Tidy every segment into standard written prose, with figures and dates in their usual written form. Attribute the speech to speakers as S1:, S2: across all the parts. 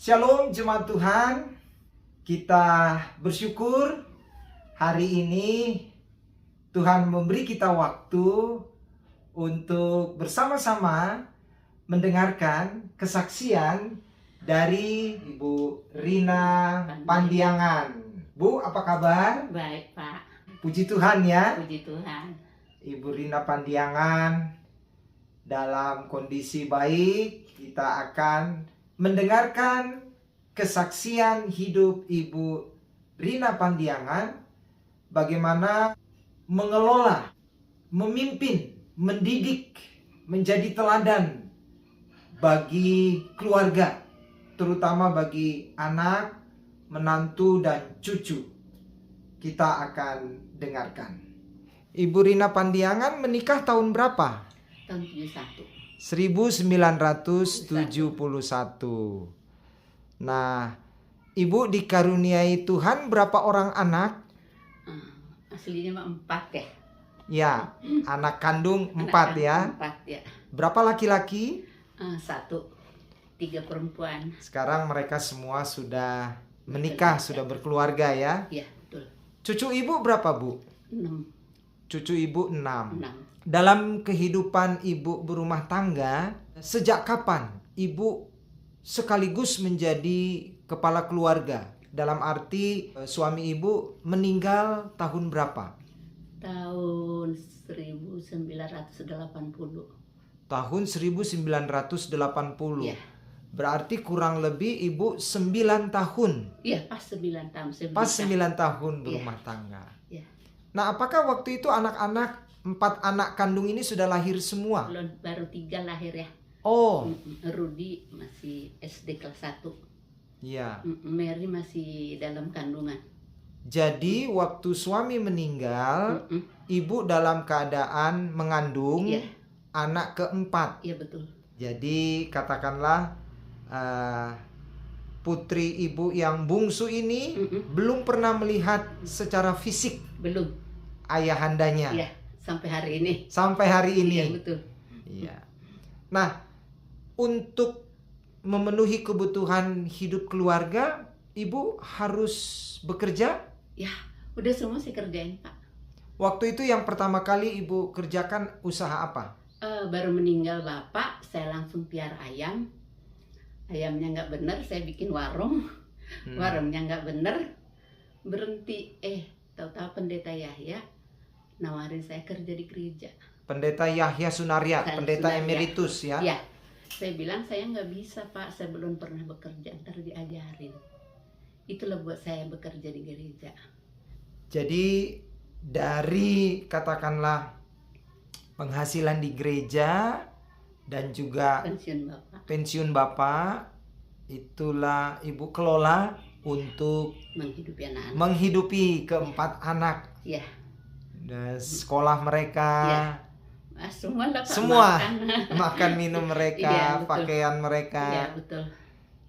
S1: Shalom jemaat Tuhan, kita bersyukur hari ini Tuhan memberi kita waktu untuk bersama-sama mendengarkan kesaksian dari Ibu Rina Pandiangan. Bu, apa kabar?
S2: Baik, Pak.
S1: Puji Tuhan ya.
S2: Puji Tuhan.
S1: Ibu Rina Pandiangan dalam kondisi baik. Kita akan mendengarkan kesaksian hidup Ibu Rina Pandiangan, bagaimana mengelola, memimpin, mendidik, menjadi teladan bagi keluarga, terutama bagi anak, menantu, dan cucu. Kita akan dengarkan. Ibu Rina Pandiangan menikah tahun berapa?
S2: Tahun 71.
S1: 1971. Nah, Ibu dikaruniai Tuhan berapa orang anak?
S2: Aslinya mah 4 ya.
S1: Ya, anak kandung 4 ya.
S2: 4 ya.
S1: Berapa laki-laki?
S2: 1, 3 perempuan.
S1: Sekarang mereka semua sudah menikah, sudah berkeluarga ya.
S2: Iya, betul.
S1: Cucu Ibu berapa, Bu?
S2: 6.
S1: Cucu Ibu 6.
S2: 6.
S1: Dalam kehidupan Ibu berumah tangga, sejak kapan Ibu sekaligus menjadi kepala keluarga? Dalam arti suami Ibu meninggal tahun berapa?
S2: Tahun 1980.
S1: Tahun 1980.
S2: Iya.
S1: Berarti kurang lebih Ibu 9 tahun.
S2: Iya, pas 9 tahun.
S1: Pas 9 tahun berumah tangga.
S2: Iya.
S1: Nah, apakah waktu itu anak-anak 4 anak kandung ini sudah lahir semua?
S2: Belum, baru 3 lahir ya.
S1: Oh.
S2: Rudy masih SD kelas 1.
S1: Iya.
S2: Mary masih dalam kandungan.
S1: Jadi waktu suami meninggal, Ibu dalam keadaan mengandung
S2: Iya.
S1: anak keempat.
S2: Iya, betul.
S1: Jadi katakanlah putri Ibu yang bungsu ini belum pernah melihat secara fisik
S2: Belum.
S1: ayahandanya.
S2: Iya, sampai hari ini.
S1: Sampai hari ini.
S2: Iya, betul.
S1: Iya. Nah, untuk memenuhi kebutuhan hidup keluarga, Ibu harus bekerja?
S2: Ya, udah semua saya kerjain, Pak.
S1: Waktu itu yang pertama kali Ibu kerjakan usaha apa?
S2: Baru meninggal Bapak, saya langsung piara ayam. Ayamnya nggak bener, saya bikin warung. Warungnya nggak bener, berhenti. Tahu-tahu Pendeta Yahya nawarin saya kerja di gereja.
S1: Pendeta Yahya Sunaria, pendeta
S2: Sunaria.
S1: emeritus ya?
S2: Ya, saya bilang saya nggak bisa, Pak. Saya belum pernah bekerja, ntar diajarin. Itulah buat saya bekerja di gereja.
S1: Jadi dari katakanlah penghasilan di gereja dan juga pensiun Bapak, itulah Ibu kelola untuk
S2: menghidupi anak-anak.
S1: Menghidupi keempat anak.
S2: Ya.
S1: Dan sekolah mereka.
S2: Ya. Semua dapat
S1: makan minum mereka,
S2: ya,
S1: pakaian mereka.
S2: Iya, betul.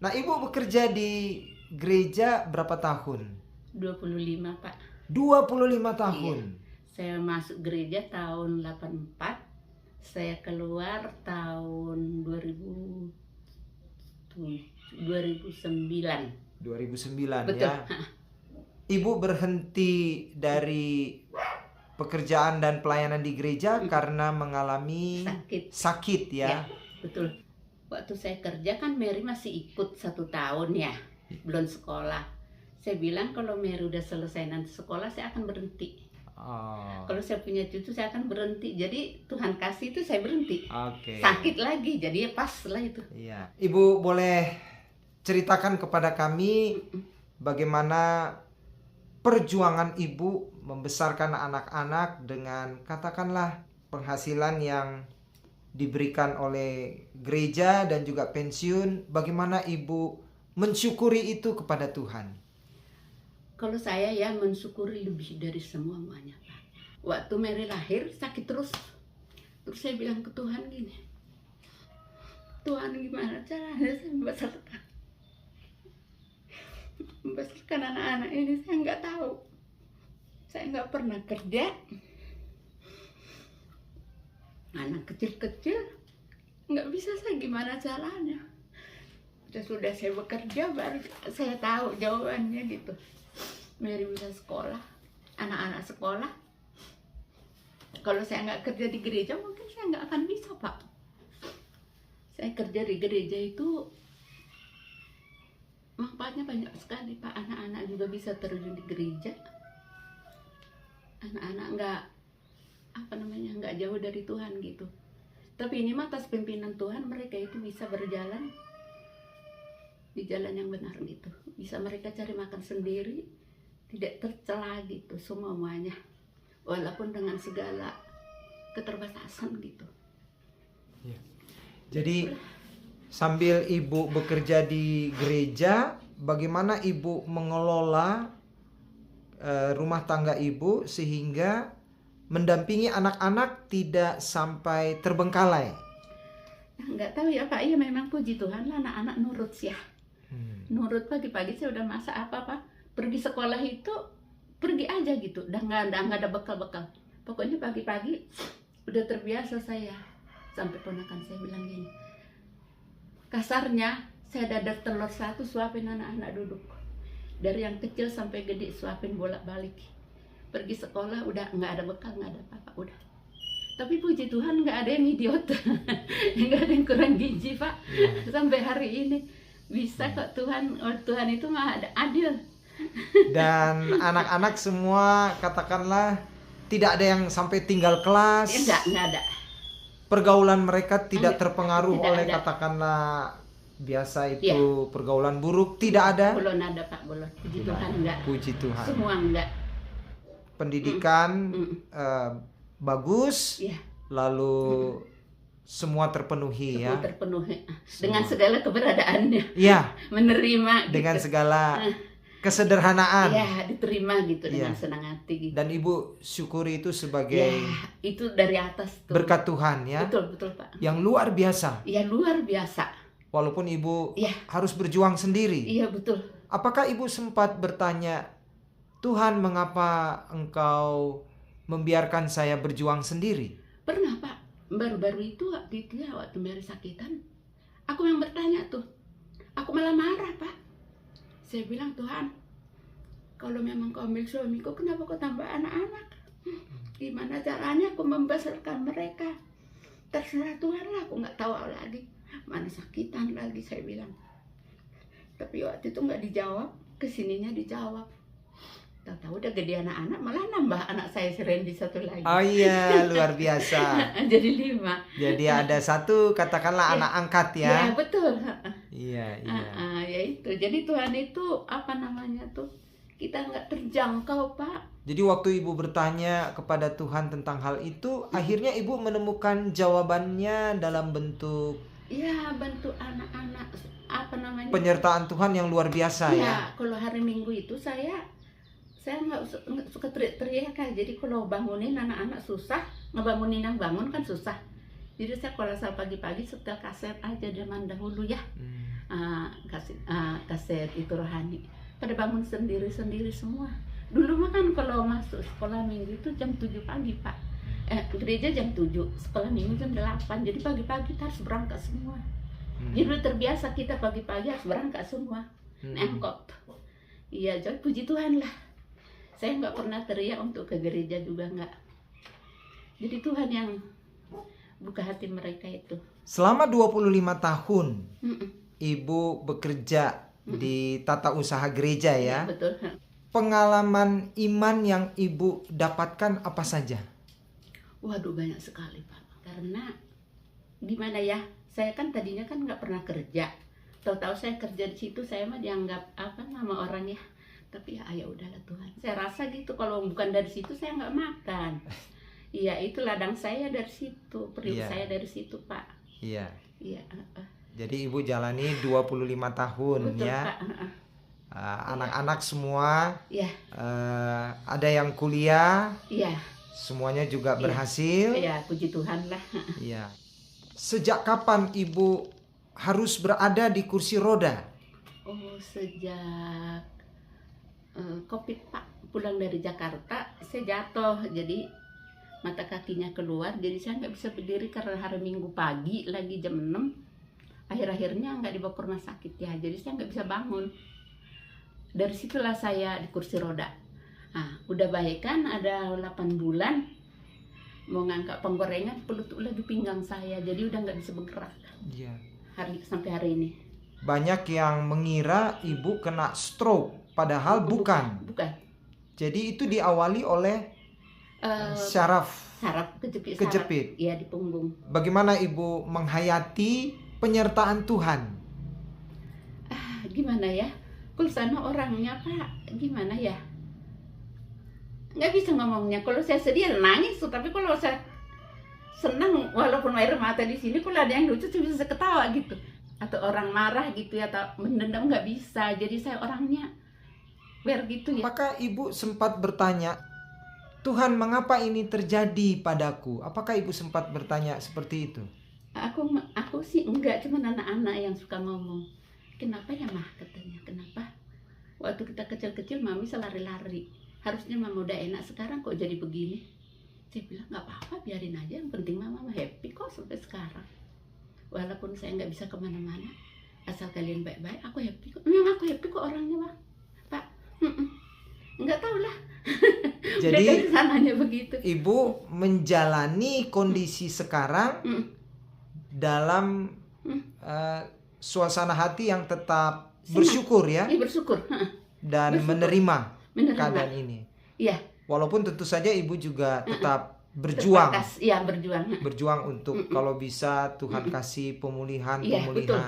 S1: Nah, Ibu bekerja di gereja berapa tahun?
S2: 25, Pak.
S1: 25 tahun.
S2: Iya. Saya masuk gereja tahun 84. Saya keluar tahun 2009.
S1: 2009
S2: betul.
S1: Ya. Ibu berhenti dari pekerjaan dan pelayanan di gereja karena mengalami sakit ya.
S2: Ya, betul. Waktu saya kerja kan Mary masih ikut 1 tahun ya, belum sekolah. Saya bilang kalau Mary udah selesai nanti sekolah saya akan berhenti. Kalau saya punya cucu saya akan berhenti. Jadi Tuhan kasih itu saya berhenti. Sakit lagi, jadi ya pas lah itu.
S1: Iya. Ibu boleh ceritakan kepada kami bagaimana perjuangan Ibu membesarkan anak-anak dengan katakanlah penghasilan yang diberikan oleh gereja dan juga pensiun. Bagaimana Ibu mensyukuri itu kepada Tuhan?
S2: Kalau saya ya mensyukuri lebih dari semuanya, Pak. Waktu Mary lahir sakit terus. Terus saya bilang ke Tuhan gini, Tuhan gimana caranya saya membesarkan anak-anak ini? Saya nggak tahu. Saya nggak pernah kerja. Anak kecil-kecil nggak bisa saya gimana caranya. Sesudah saya bekerja baru saya tahu jawabannya gitu. Mary bisa sekolah, anak-anak sekolah. Kalau saya nggak kerja di gereja mungkin saya nggak akan bisa, Pak. Saya kerja di gereja itu manfaatnya banyak sekali, Pak. Anak-anak juga bisa terjun di gereja. Anak-anak nggak jauh dari Tuhan gitu. Tapi ini atas pimpinan Tuhan mereka itu bisa berjalan di jalan yang benar gitu. Bisa mereka cari makan sendiri, tidak tercela gitu semuanya. Walaupun dengan segala keterbatasan gitu.
S1: Ya. Jadi sambil ibu bekerja di gereja, bagaimana ibu mengelola rumah tangga ibu sehingga mendampingi anak-anak tidak sampai terbengkalai?
S2: Nggak tahu ya Pak, ya memang puji Tuhan lah anak-anak nurut sih ya. Nurut, pagi-pagi saya udah masak apa-apa. Pergi sekolah itu pergi aja gitu, udah nggak ada bekal-bekal. Pokoknya pagi-pagi udah terbiasa saya. Sampai ponakan saya bilang gini, kasarnya saya dadar telur satu suapin anak-anak duduk. Dari yang kecil sampai gede suapin bolak-balik. Pergi sekolah udah nggak ada bekal, nggak ada apa-apa, udah. Tapi puji Tuhan nggak ada yang idiot, nggak ada yang kurang gizi Pak. Sampai hari ini bisa kok Tuhan, Tuhan itu mah ada adil.
S1: Dan anak-anak semua katakanlah tidak ada yang sampai tinggal kelas.
S2: Ya, nggak ada.
S1: Pergaulan mereka tidak terpengaruh
S2: tidak
S1: oleh
S2: ada.
S1: katakanlah biasa itu pergaulan buruk, tidak ada.
S2: Belum ada Pak, belum. Puji Tuhan enggak.
S1: Puji Tuhan.
S2: Semua enggak.
S1: Pendidikan bagus,
S2: Iya.
S1: lalu semua terpenuhi
S2: Semua
S1: ya.
S2: terpenuhi dengan segala keberadaannya.
S1: Iya,
S2: Menerima
S1: dengan
S2: gitu.
S1: segala kesederhanaan.
S2: Iya, diterima gitu dengan
S1: Iya.
S2: senang hati gitu.
S1: Dan ibu syukuri itu
S2: Ya,
S1: sebagai
S2: itu dari atas tuh.
S1: berkat Tuhan ya,
S2: Betul Pak.
S1: yang luar biasa.
S2: Iya, luar biasa.
S1: Walaupun ibu
S2: Iya.
S1: harus berjuang sendiri.
S2: Iya, betul.
S1: Apakah ibu sempat bertanya, Tuhan mengapa engkau membiarkan saya berjuang sendiri?
S2: Pernah Pak, baru-baru itu waktu Mary sakitan, aku yang bertanya tuh. Aku malah marah Pak. Saya bilang, Tuhan, kalau memang kau ambil suamiku, kenapa kau tambah anak-anak? Gimana caranya aku membesarkan mereka? Terserah Tuhan lah, aku nggak tahu lagi. Mana sakitan lagi, saya bilang. Tapi waktu itu nggak dijawab, kesininya dijawab. Tahu-tahu udah gede anak-anak, malah nambah anak saya si Randy satu lagi.
S1: Oh iya, luar biasa.
S2: Jadi 5.
S1: Jadi ada satu katakanlah anak angkat
S2: Ya
S1: ya.
S2: betul.
S1: Iya, iya.
S2: Ya itu. Jadi Tuhan itu kita nggak terjangkau Pak.
S1: Jadi waktu ibu bertanya kepada Tuhan tentang hal itu, akhirnya ibu menemukan jawabannya dalam bentuk
S2: Ya bentuk anak-anak
S1: penyertaan Tuhan yang luar biasa ya.
S2: Ya kalau hari Minggu itu saya nggak suka teriak-teriak kan. Jadi kalau bangunin anak-anak susah, ngebangunin yang bangun kan susah. Jadi saya kalau pagi-pagi setel kaset aja zaman dahulu ya. Kaset itu rohani. Pada bangun sendiri-sendiri semua. Dulu mah kan kalau masuk sekolah minggu itu jam 7 pagi Pak. Gereja jam 7, sekolah minggu jam 8. Jadi pagi-pagi kita harus berangkat semua. Jadi udah terbiasa kita pagi-pagi harus berangkat semua. Nengkot. Iya, jadi puji Tuhan lah. Saya nggak pernah teriak untuk ke gereja juga nggak. Jadi Tuhan yang buka hati mereka itu.
S1: Selama 25 tahun ibu bekerja di tata usaha gereja ya.
S2: Betul.
S1: Pengalaman iman yang ibu dapatkan apa saja?
S2: Waduh, banyak sekali Pak. Karena gimana ya, saya kan tadinya kan nggak pernah kerja. Tahu-tahu saya kerja di situ, saya mah dianggap nama orang ya. Tapi ya udahlah Tuhan. Saya rasa gitu, kalau bukan dari situ saya nggak makan. Iya, itu ladang saya dari situ, periuk saya dari situ Pak.
S1: Iya.
S2: Iya.
S1: Jadi ibu jalani 25 tahun.
S2: Betul,
S1: ya.
S2: Pak.
S1: Anak-anak semua.
S2: Iya.
S1: Ada yang kuliah.
S2: Iya.
S1: Semuanya juga berhasil.
S2: Iya, puji Tuhan lah.
S1: Iya. Sejak kapan ibu harus berada di kursi roda?
S2: Oh, sejak COVID Pak, pulang dari Jakarta saya jatuh, jadi mata kakinya keluar, jadi saya nggak bisa berdiri karena hari Minggu pagi lagi jam 6 Akhir-akhirnya nggak dibawa ke rumah sakit ya, jadi saya nggak bisa bangun. Dari situlah saya di kursi roda. Nah, udah baik kan, ada 8 bulan mau ngangkat penggorengan, pelut lagi pinggang saya, jadi udah nggak bisa bergerak.
S1: Iya.
S2: Sampai hari ini.
S1: Banyak yang mengira ibu kena stroke, padahal bukan.
S2: Bukan.
S1: Jadi itu diawali oleh saraf kejepit.
S2: Iya, di punggung.
S1: Bagaimana ibu menghayati penyertaan Tuhan?
S2: Gimana ya? Kalau sana orangnya Pak, gimana ya? Nggak bisa ngomongnya. Kalau saya sedih nangis, tapi kalau saya senang, walaupun air mata di sini, kalau ada yang lucu saya bisa ketawa gitu. Atau orang marah gitu ya, atau mendendam, nggak bisa. Jadi saya orangnya biar gitu ya.
S1: Apakah ibu sempat bertanya, Tuhan mengapa ini terjadi padaku? Apakah ibu sempat bertanya seperti itu?
S2: Aku sih enggak, cuma anak-anak yang suka ngomong. Kenapa ya mah, katanya, kenapa? Waktu kita kecil-kecil mami selari-lari. Harusnya mama udah enak, sekarang kok jadi begini? Saya bilang nggak apa-apa, biarin aja, yang penting mama happy kok sampai sekarang. Walaupun saya nggak bisa kemana-mana, asal kalian baik-baik, aku happy kok. Memang aku happy kok orangnya Pak. Nggak tahu lah.
S1: Jadi
S2: sananya begitu.
S1: Ibu menjalani kondisi sekarang dalam suasana hati yang tetap bersyukur ya.
S2: Iya, bersyukur.
S1: Dan
S2: bersyukur.
S1: menerima keadaan ini.
S2: Iya.
S1: Walaupun tentu saja ibu juga tetap berjuang.
S2: Iya, berjuang.
S1: Berjuang untuk kalau bisa Tuhan kasih pemulihan.
S2: Iya, betul.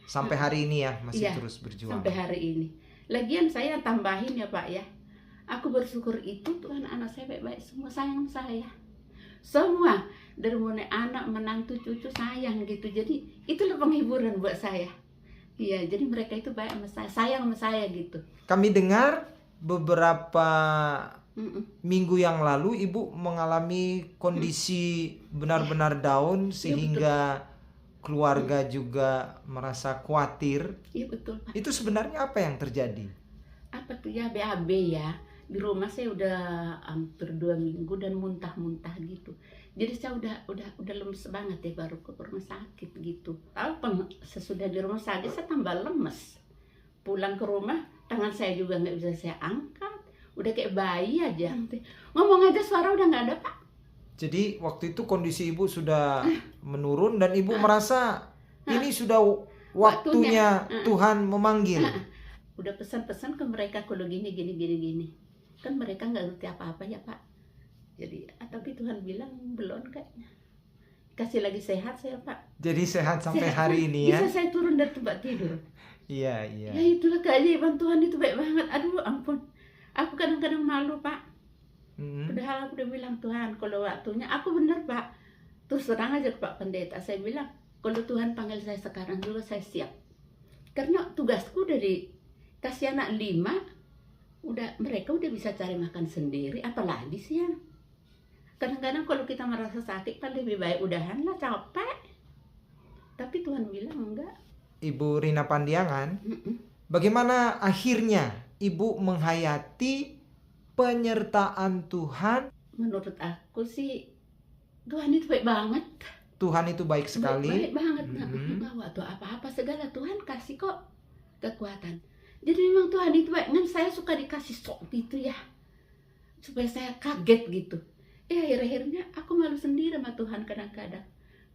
S1: Sampai hari ini ya masih terus berjuang.
S2: Sampai hari ini. Lagian saya tambahin ya Pak ya. Aku bersyukur itu Tuhan, anak saya baik-baik semua, sayang saya. Semua, dari mulai anak, menantu, cucu sayang gitu. Jadi itulah penghiburan buat saya. Iya, jadi mereka itu baik sama saya, sayang sama saya gitu.
S1: Kami dengar beberapa minggu yang lalu ibu mengalami kondisi benar-benar down sehingga keluarga juga merasa khawatir.
S2: Iya betul Pak.
S1: Itu sebenarnya apa yang terjadi?
S2: Apa tuh ya, BAB ya. Di rumah saya udah hampir 2 minggu dan muntah-muntah gitu. Jadi saya udah lemes banget ya, baru ke rumah sakit gitu. Tahu sesudah di rumah sakit saya tambah lemes. Pulang ke rumah tangan saya juga nggak bisa saya angkat. Udah kayak bayi aja. Ngomong aja suara udah nggak ada Pak.
S1: Jadi waktu itu kondisi ibu sudah menurun dan ibu merasa ini sudah waktunya Tuhan memanggil.
S2: Udah pesan-pesan ke mereka kalau gini. Kan mereka nggak ngerti apa-apa ya Pak. Jadi tapi Tuhan bilang belum kayaknya. Kasih lagi sehat saya Pak.
S1: Jadi sehat sampai hari ini ya.
S2: Bisa saya turun dari tempat tidur.
S1: Iya.
S2: Ya itulah keajaiban Tuhan, itu baik banget. Aduh ampun. Aku kadang-kadang malu Pak. Padahal aku udah bilang Tuhan kalau waktunya, aku bener Pak. Terus terang aja ke Pak Pendeta, saya bilang kalau Tuhan panggil saya sekarang juga saya siap. Karena tugasku dari kasih anak 5, mereka udah bisa cari makan sendiri, apalagi sih ya. Kadang-kadang kalau kita merasa sakit kan lebih baik udahan lah, capek. Tapi Tuhan bilang enggak.
S1: Ibu Rina Pandiangan, bagaimana akhirnya ibu menghayati penyertaan Tuhan?
S2: Menurut aku sih Tuhan itu baik banget.
S1: Tuhan itu baik sekali.
S2: Baik banget. Nggak waktu apa-apa segala Tuhan kasih kok kekuatan. Jadi memang Tuhan itu baik. Kan saya suka dikasih sok gitu ya, supaya saya kaget gitu. Akhir-akhirnya aku malu sendiri sama Tuhan kadang-kadang.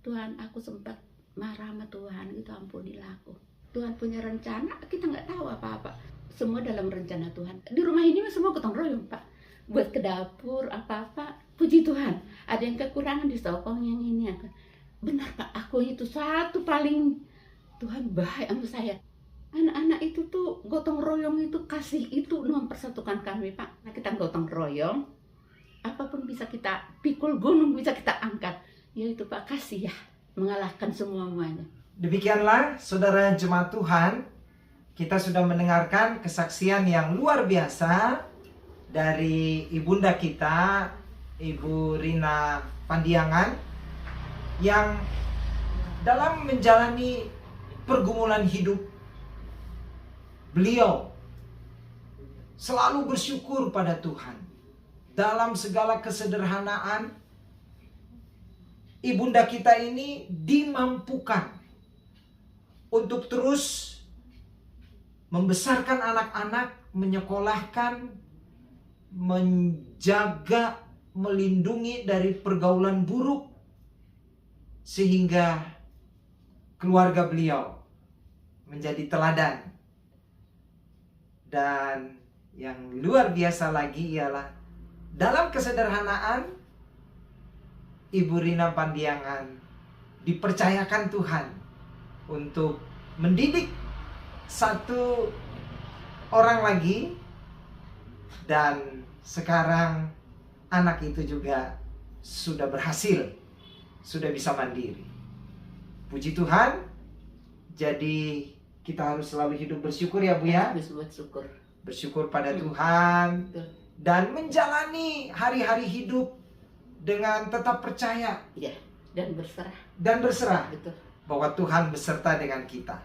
S2: Tuhan, aku sempat marah sama Tuhan gitu, ampunilah aku. Tuhan punya rencana, kita nggak tahu apa-apa. Semua dalam rencana Tuhan. Di rumah ini semua gotong royong Pak. Buat ke dapur, apa-apa. Puji Tuhan. Ada yang kekurangan disokong yang ini. Benar Pak, aku itu satu paling Tuhan baik sama saya. Anak-anak itu tuh gotong royong itu, kasih itu mempersatukan kami Pak. Nah, kita gotong royong, apapun bisa kita pikul, gunung bisa kita angkat. Ya itu Pak, kasih ya, mengalahkan semuanya.
S1: Demikianlah saudara jemaat Tuhan, kita sudah mendengarkan kesaksian yang luar biasa dari ibunda kita, Ibu Rina Pandiangan, yang dalam menjalani pergumulan hidup beliau selalu bersyukur pada Tuhan. Dalam segala kesederhanaan, ibunda kita ini dimampukan untuk terus membesarkan anak-anak, menyekolahkan, menjaga, melindungi dari pergaulan buruk, sehingga keluarga beliau menjadi teladan. Dan yang luar biasa lagi ialah dalam kesederhanaan, Ibu Rina Pandiangan dipercayakan Tuhan untuk mendidik satu orang lagi, dan sekarang anak itu juga sudah berhasil, sudah bisa mandiri. Puji Tuhan. Jadi kita harus selalu hidup bersyukur ya Bu ya.
S2: Harus bersyukur.
S1: Bersyukur pada Tuhan.
S2: Betul.
S1: Dan menjalani hari-hari hidup dengan tetap percaya.
S2: Ya, dan berserah.
S1: Dan berserah
S2: Betul.
S1: bahwa Tuhan beserta dengan kita.